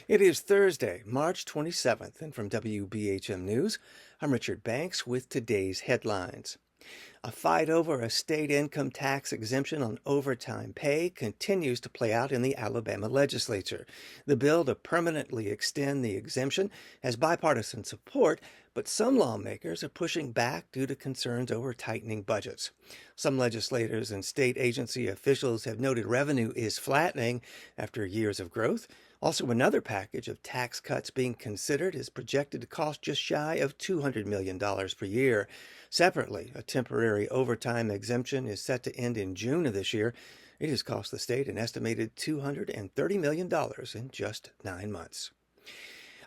It is Thursday, March 27th, and from WBHM News, I'm Richard Banks with today's headlines. A fight over a state income tax exemption on overtime pay continues to play out in the Alabama legislature. The bill to permanently extend the exemption has bipartisan support, but some lawmakers are pushing back due to concerns over tightening budgets. Some legislators and state agency officials have noted revenue is flattening after years of growth. Also, another package of tax cuts being considered is projected to cost just shy of $200 million per year. Separately, a temporary overtime exemption is set to end in June of this year. It has cost the state an estimated $230 million in just 9 months.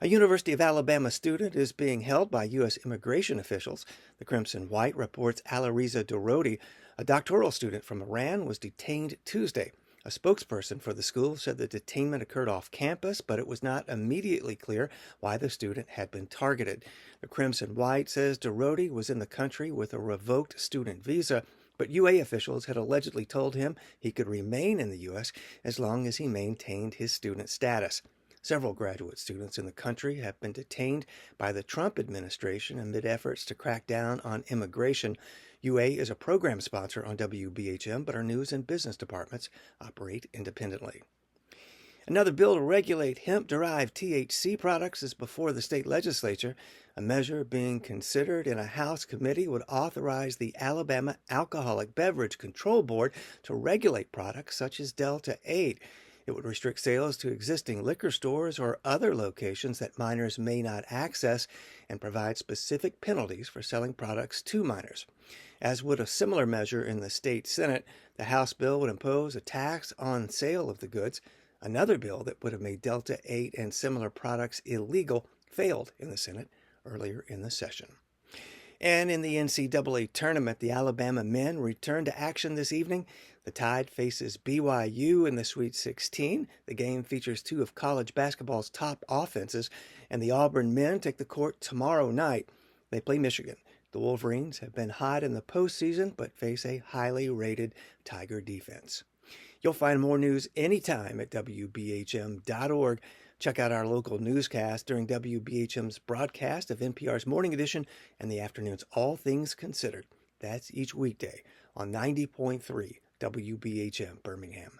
A University of Alabama student is being held by U.S. immigration officials. The Crimson White reports Alariza Dorodi, a doctoral student from Iran, was detained Tuesday. A spokesperson for the school said the detainment occurred off campus, but it was not immediately clear why the student had been targeted. The Crimson White says Dorodi was in the country with a revoked student visa, but UA officials had allegedly told him he could remain in the U.S. as long as he maintained his student status. Several graduate students in the country have been detained by the Trump administration amid efforts to crack down on immigration. UA is a program sponsor on WBHM, but our news and business departments operate independently. Another bill to regulate hemp-derived THC products is before the state legislature. A measure being considered in a House committee would authorize the Alabama Alcoholic Beverage Control Board to regulate products such as Delta 8. It would restrict sales to existing liquor stores or other locations that minors may not access and provide specific penalties for selling products to minors. As would a similar measure in the state Senate, the House bill would impose a tax on sale of the goods. Another bill that would have made Delta 8 and similar products illegal failed in the Senate earlier in the session. And in the NCAA tournament, the Alabama men return to action this evening. The Tide faces BYU in the Sweet 16. The game features two of college basketball's top offenses, and the Auburn men take the court tomorrow night. They play Michigan. The Wolverines have been hot in the postseason, but face a highly rated Tiger defense. You'll find more news anytime at WBHM.org. Check out our local newscast during WBHM's broadcast of NPR's Morning Edition and the afternoon's All Things Considered. That's each weekday on 90.3 WBHM Birmingham.